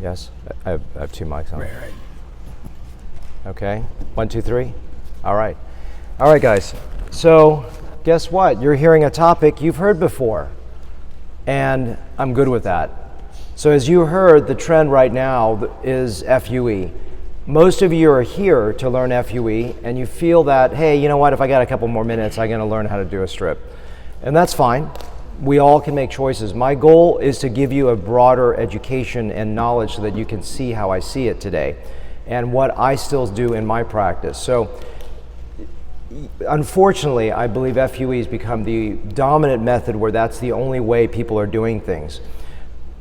Yes? I have two mics on. Right. Okay, 1, 2, 3. All right. All right, guys. So guess what? You're hearing a topic you've heard before, and I'm good with that. So as you heard, the trend right now is FUE. Most of you are here to learn FUE, and you feel that, hey, you know what, if I got a couple more minutes, I'm gonna learn how to do a strip. And that's fine. We all can make choices. My goal is to give you a broader education and knowledge so that you can see how I see it today and what I still do in my practice. So unfortunately, I believe FUE has become the dominant method where that's the only way people are doing things.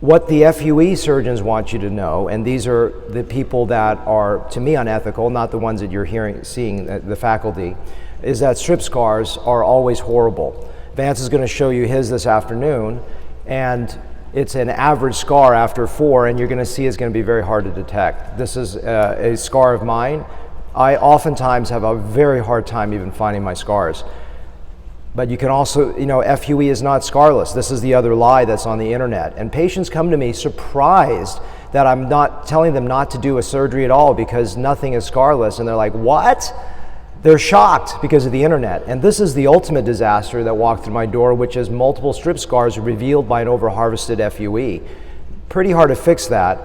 What the FUE surgeons want you to know, and these are the people that are, to me, unethical, not the ones that you're seeing, the faculty, is that strip scars are always horrible. Vance is going to show you his this afternoon, and it's an average scar after 4, and you're going to see it's going to be very hard to detect. This is a scar of mine. I oftentimes have a very hard time even finding my scars. But you can also, FUE is not scarless. This is the other lie that's on the internet. And patients come to me surprised that I'm not telling them not to do a surgery at all because nothing is scarless. And they're like, what? They're shocked because of the internet. And this is the ultimate disaster that walked through my door, which is multiple strip scars revealed by an over-harvested FUE. Pretty hard to fix that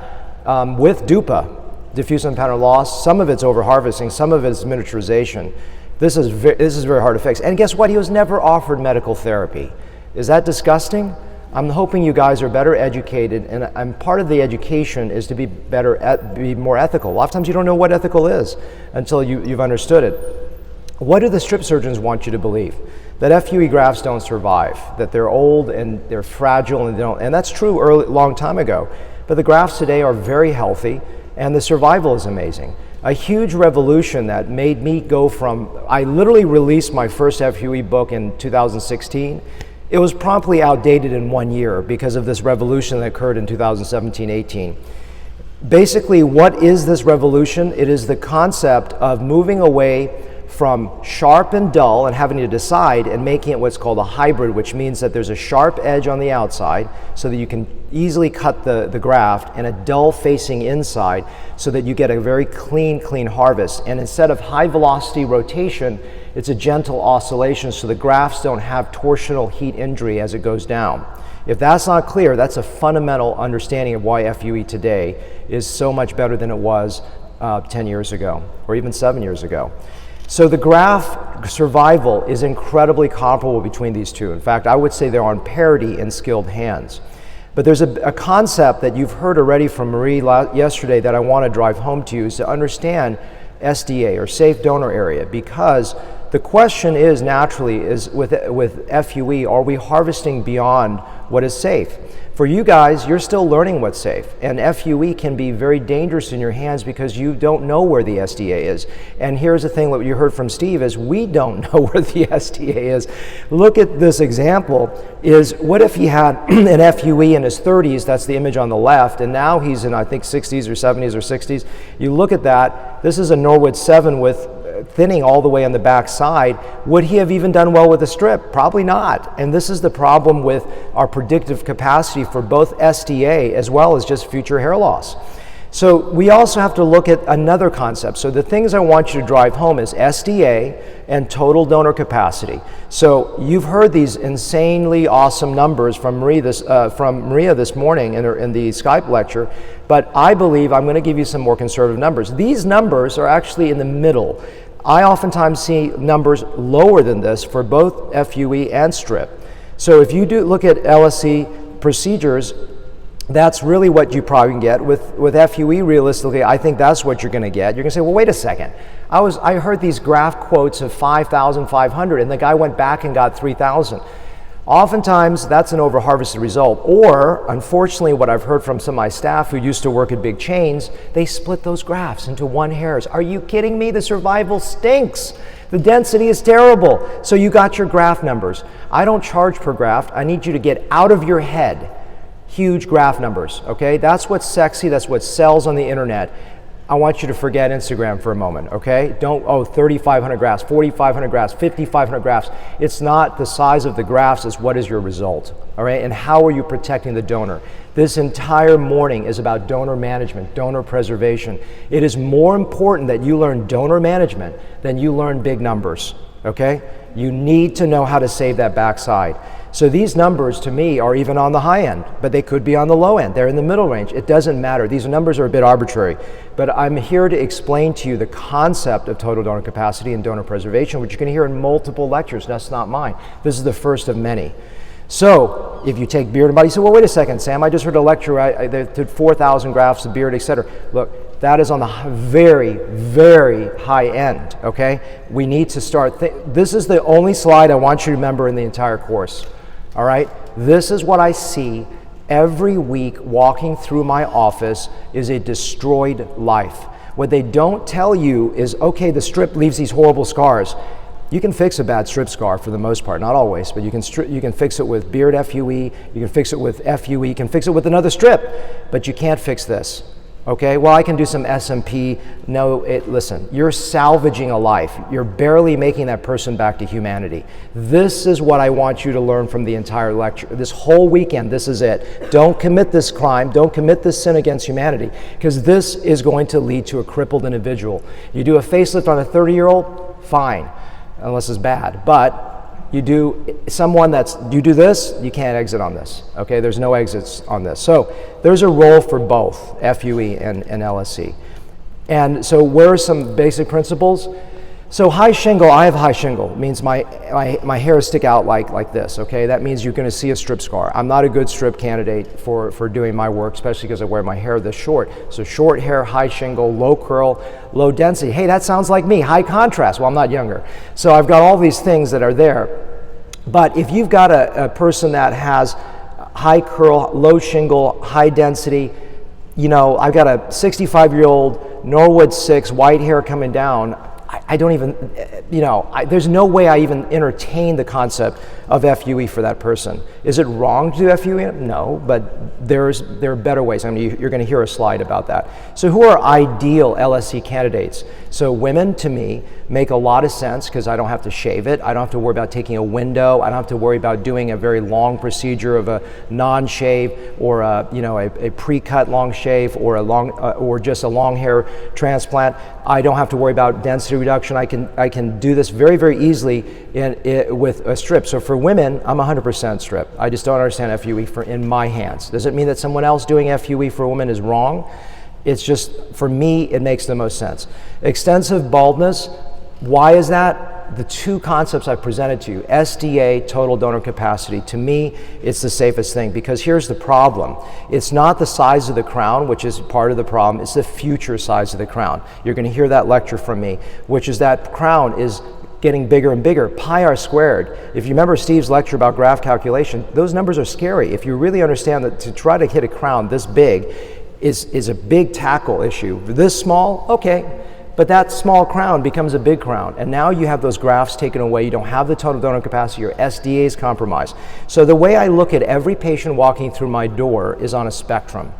with DUPA, diffuse unpatterned loss. Some of it's over-harvesting, some of it's miniaturization. This is very hard to fix. And guess what? He was never offered medical therapy. Is that disgusting? I'm hoping you guys are better educated, and part of the education is to be be more ethical. A lot of times you don't know what ethical is until you've understood it. What do the strip surgeons want you to believe? That FUE grafts don't survive, that they're old and they're fragile and they don't, and that's true long time ago. But the grafts today are very healthy and the survival is amazing. A huge revolution that made me go from, I literally released my first FUE book in 2016. It was promptly outdated in 1 year because of this revolution that occurred in 2017-18. Basically, what is this revolution? It is the concept of moving away from sharp and dull and having to decide and making it what's called a hybrid, which means that there's a sharp edge on the outside so that you can easily cut the graft, and a dull facing inside so that you get a very clean harvest. And instead of high velocity rotation, it's a gentle oscillation so the grafts don't have torsional heat injury as it goes down. If that's not clear, that's a fundamental understanding of why FUE today is so much better than it was 10 years ago or even 7 years ago. So the graft survival is incredibly comparable between these two. In fact, I would say they're on parity in skilled hands. But there's a concept that you've heard already from Marie yesterday that I want to drive home to you, is to understand SDA, or safe donor area, because the question is naturally is with FUE, are we harvesting beyond what is safe? For you guys, you're still learning what's safe, and FUE can be very dangerous in your hands because you don't know where the SDA is. And here's the thing that you heard from Steve is we don't know where the SDA is. Look at this example, is what if he had an FUE in his 30s, that's the image on the left, and now he's in I think 60s or 70s or 60s. You look at that, this is a Norwood 7 with thinning all the way on the back side. Would he have even done well with a strip? Probably not. And this is the problem with our predictive capacity for both SDA as well as just future hair loss. So we also have to look at another concept. So the things I want you to drive home is SDA and total donor capacity. So you've heard these insanely awesome numbers from Maria this morning in the Skype lecture, but I believe I'm going to give you some more conservative numbers. These numbers are actually in the middle. I oftentimes see numbers lower than this for both FUE and strip. So if you do look at LSC procedures, that's really what you probably can get. With FUE, realistically, I think that's what you're going to get. You're going to say, well, wait a second. I heard these graft quotes of 5,500, and the guy went back and got 3,000. Oftentimes, that's an over-harvested result. Or, unfortunately, what I've heard from some of my staff who used to work at big chains, they split those grafts into 1 hairs. Are you kidding me? The survival stinks. The density is terrible. So you got your graft numbers. I don't charge per graft. I need you to get out of your head huge graft numbers, okay? That's what's sexy, that's what sells on the internet. I want you to forget Instagram for a moment, okay? Don't, 3,500 grafts, 4,500 grafts, 5,500 grafts. It's not the size of the grafts, it's what is your result, all right? And how are you protecting the donor? This entire morning is about donor management, donor preservation. It is more important that you learn donor management than you learn big numbers, okay? You need to know how to save that backside. So these numbers to me are even on the high end, but they could be on the low end. They're in the middle range. It doesn't matter. These numbers are a bit arbitrary, but I'm here to explain to you the concept of total donor capacity and donor preservation, which you're going to hear in multiple lectures. That's not mine. This is the first of many. So if you take beard and body, you say, well, wait a second, Sam, I just heard a lecture, I did 4,000 grafts of beard, etc. Look, that is on the very, very high end, okay? We need to start, this is the only slide I want you to remember in the entire course, all right? This is what I see every week walking through my office is a destroyed life. What they don't tell you is, okay, the strip leaves these horrible scars. You can fix a bad strip scar for the most part, not always, but you can fix it with beard FUE, you can fix it with FUE, you can fix it with another strip, but you can't fix this, okay? Well, I can do some SMP. No, listen, you're salvaging a life. You're barely making that person back to humanity. This is what I want you to learn from the entire lecture. This whole weekend, this is it. Don't commit this crime, don't commit this sin against humanity, because this is going to lead to a crippled individual. You do a facelift on a 30-year-old, fine. Unless it's bad, but you do do this, you can't exit on this, okay? There's no exits on this. So there's a role for both FUE and LSC. And so where are some basic principles? So high shingle, I have high shingle. It means my hairs stick out like this, okay? That means you're gonna see a strip scar. I'm not a good strip candidate for doing my work, especially because I wear my hair this short. So short hair, high shingle, low curl, low density. Hey, that sounds like me, high contrast. Well, I'm not younger. So I've got all these things that are there. But if you've got a person that has high curl, low shingle, high density, you know, I've got a 65-year-old Norwood 6, white hair coming down, I don't even, you know, there's no way I even entertain the concept of FUE for that person. Is it wrong to do FUE? No, but there are better ways. I mean, you're going to hear a slide about that. So who are ideal LSC candidates? So women, to me, make a lot of sense because I don't have to shave it. I don't have to worry about taking a window. I don't have to worry about doing a very long procedure of a non-shave or a pre-cut long shave or or just a long hair transplant. I don't have to worry about density reduction. I can do this very, very easily with a strip. So for women, I'm 100% strip. I just don't understand FUE in my hands. Does it mean that someone else doing FUE for a woman is wrong? It's just, for me, it makes the most sense. Extensive baldness, why is that? The two concepts I presented to you, SDA, total donor capacity, to me, it's the safest thing because here's the problem. It's not the size of the crown, which is part of the problem, it's the future size of the crown. You're gonna hear that lecture from me, which is that crown is getting bigger and bigger, pi r squared. If you remember Steve's lecture about graft calculation, those numbers are scary. If you really understand that to try to hit a crown this big is a big tackle issue. This small, okay, but that small crown becomes a big crown. And now you have those grafts taken away, you don't have the total donor capacity, your SDA is compromised. So the way I look at every patient walking through my door is on a spectrum.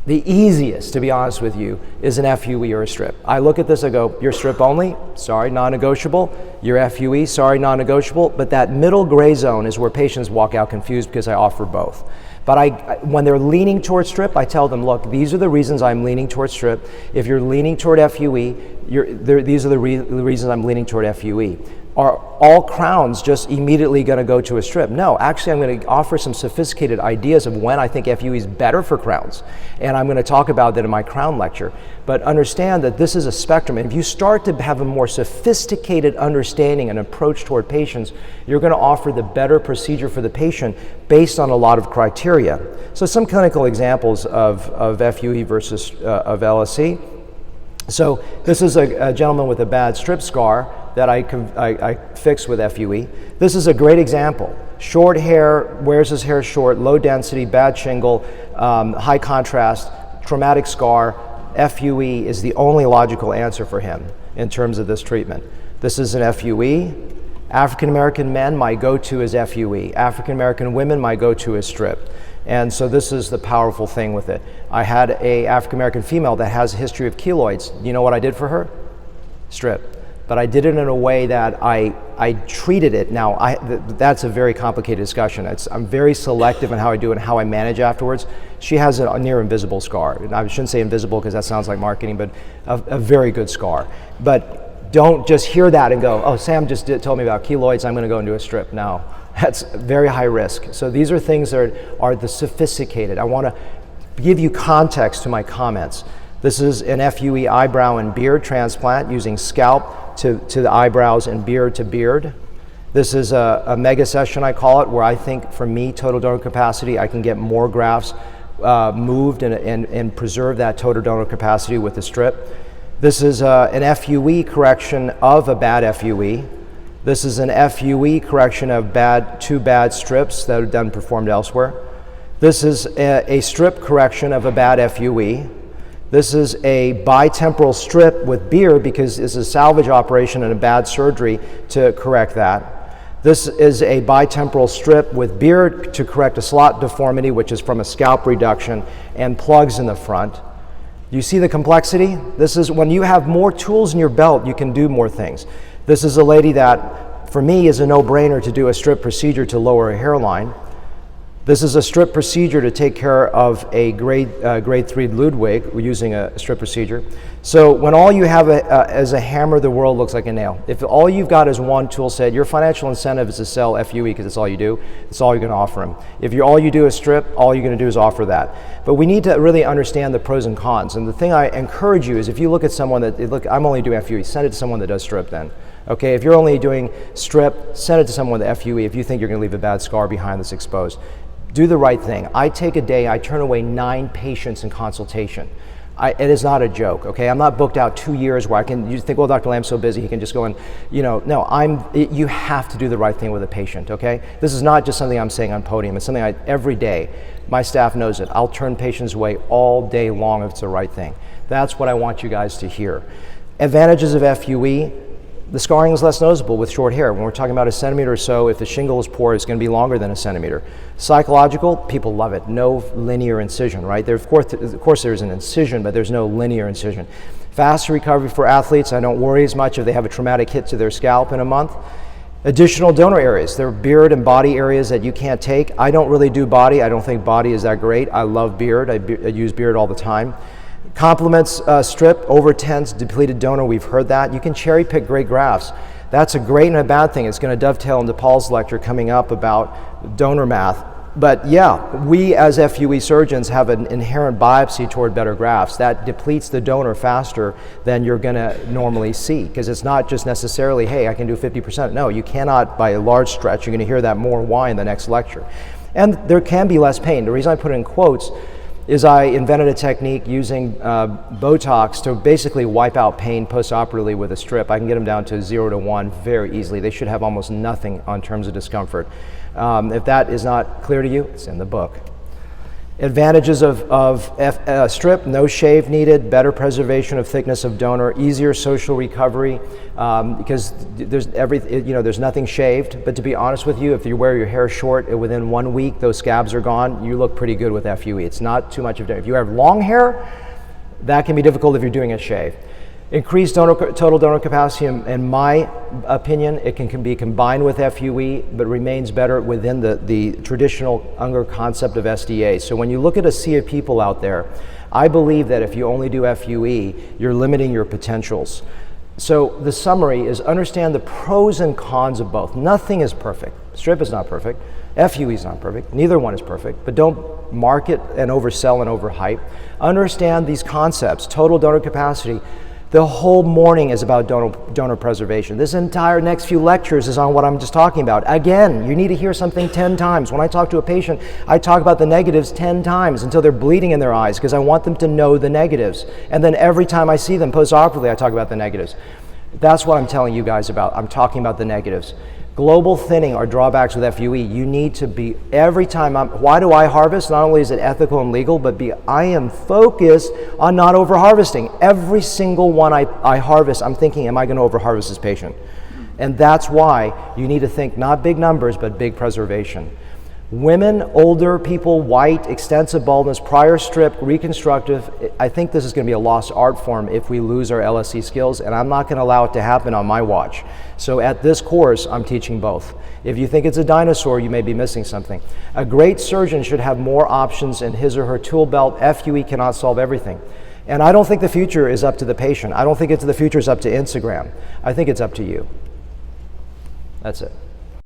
The easiest, to be honest with you, is an FUE or a strip. I look at this, I go, you're strip only, sorry, non-negotiable. You're FUE, sorry, non-negotiable. But that middle gray zone is where patients walk out confused because I offer both. But when they're leaning towards strip, I tell them, look, these are the reasons I'm leaning towards strip. If you're leaning toward FUE, these are the reasons I'm leaning toward FUE. Are all crowns just immediately going to go to a strip? No, actually I'm going to offer some sophisticated ideas of when I think FUE is better for crowns. And I'm going to talk about that in my crown lecture. But understand that this is a spectrum. And if you start to have a more sophisticated understanding and approach toward patients, you're going to offer the better procedure for the patient based on a lot of criteria. So some clinical examples of FUE versus of LSC. So this is a gentleman with a bad strip scar that I fixed with FUE. This is a great example. Short hair, wears his hair short, low density, bad shingle, high contrast, traumatic scar. FUE is the only logical answer for him in terms of this treatment. This is an FUE. African American men, my go-to is FUE. African American women, my go-to is strip. And so this is the powerful thing with it. I had a African American female that has a history of keloids. You know what I did for her? Strip. but I did it in a way that I treated it. Now, that's a very complicated discussion. I'm very selective in how I do it and how I manage afterwards. She has a near invisible scar. And I shouldn't say invisible because that sounds like marketing, but a very good scar. But don't just hear that and go, oh, Sam just told me about keloids, I'm gonna go and do a strip. No, that's very high risk. So these are things that are the sophisticated. I wanna give you context to my comments. This is an FUE eyebrow and beard transplant using scalp to the eyebrows and beard to beard. This is a mega session, I call it, where I think for me, total donor capacity, I can get more grafts moved and preserve that total donor capacity with the strip. This is an FUE correction of a bad FUE. This is an FUE correction of two bad strips that are done performed elsewhere. This is a strip correction of a bad FUE. This is a bitemporal strip with beard because it's a salvage operation and a bad surgery to correct that. This is a bitemporal strip with beard to correct a slot deformity, which is from a scalp reduction, and plugs in the front. You see the complexity? This is when you have more tools in your belt, you can do more things. This is a lady that, for me, is a no-brainer to do a strip procedure to lower a hairline. This is a strip procedure to take care of a grade 3 Ludwig. We're using a strip procedure. So when all you have is a hammer, the world looks like a nail. If all you've got is one tool set, your financial incentive is to sell FUE because it's all you do. It's all you're going to offer them. If all you do is strip, all you're going to do is offer that. But we need to really understand the pros and cons. And the thing I encourage you is if you look at someone look, I'm only doing FUE, send it to someone that does strip then. Okay, if you're only doing strip, send it to someone with FUE if you think you're going to leave a bad scar behind that's exposed. Do the right thing. I take a day, I turn away 9 patients in consultation. It is not a joke, okay? I'm not booked out 2 years where you think, well, Dr. Lamb's so busy, he can just go and, no, you have to do the right thing with a patient, okay? This is not just something I'm saying on podium, it's something every day, my staff knows it. I'll turn patients away all day long if it's the right thing. That's what I want you guys to hear. Advantages of FUE. The scarring is less noticeable with short hair. When we're talking about 1 centimeter or so, if the shingle is poor, it's going to be longer than 1 centimeter. Psychological, people love it. No linear incision, right? Of course there's an incision, but there's no linear incision. Faster recovery for athletes. I don't worry as much if they have a traumatic hit to their scalp in a month. Additional donor areas. There are beard and body areas that you can't take. I don't really do body. I don't think body is that great. I love beard. I use beard all the time. Complements strip, over tense, depleted donor, we've heard that. You can cherry pick great grafts. That's a great and a bad thing. It's going to dovetail into Paul's lecture coming up about donor math. But yeah, we as FUE surgeons have an inherent biopsy toward better grafts. That depletes the donor faster than you're going to normally see, because it's not just necessarily, hey, I can do 50%. No, you cannot by a large stretch. You're going to hear that more why in the next lecture. And there can be less pain. The reason I put it in quotes is I invented a technique using Botox to basically wipe out pain post-operatively with a strip. I can get them down to 0 to 1 very easily. They should have almost nothing on terms of discomfort. If that is not clear to you, it's in the book. Advantages of strip: no shave needed, better preservation of thickness of donor, easier social recovery because there's nothing shaved. But to be honest with you, if you wear your hair short, within 1 week those scabs are gone. You look pretty good with FUE. It's not too much of it. If you have long hair, that can be difficult if you're doing a shave. Increased total donor capacity, in my opinion, it can be combined with FUE, but remains better within the traditional Unger concept of SDA. So when you look at a sea of people out there, I believe that if you only do FUE, you're limiting your potentials. So the summary is understand the pros and cons of both. Nothing is perfect. Strip is not perfect. FUE is not perfect. Neither one is perfect, but don't market and oversell and overhype. Understand these concepts, total donor capacity. The whole morning is about donor preservation. This entire next few lectures is on what I'm just talking about. Again, you need to hear something 10 times. When I talk to a patient, I talk about the negatives 10 times until they're bleeding in their eyes because I want them to know the negatives. And then every time I see them post-operatively, I talk about the negatives. That's what I'm telling you guys about. I'm talking about the negatives. Global thinning are drawbacks with FUE. You need to be, every time why do I harvest? Not only is it ethical and legal, but I am focused on not over harvesting. Every single one I harvest, I'm thinking, am I going to over harvest this patient? And that's why you need to think not big numbers, but big preservation. Women, older people, white, extensive baldness, prior strip, reconstructive, I think this is going to be a lost art form if we lose our LSC skills, and I'm not going to allow it to happen on my watch. So at this course, I'm teaching both. If you think it's a dinosaur, you may be missing something. A great surgeon should have more options in his or her tool belt. FUE cannot solve everything. And I don't think the future is up to the patient. I don't think the future is up to Instagram. I think it's up to you. That's it.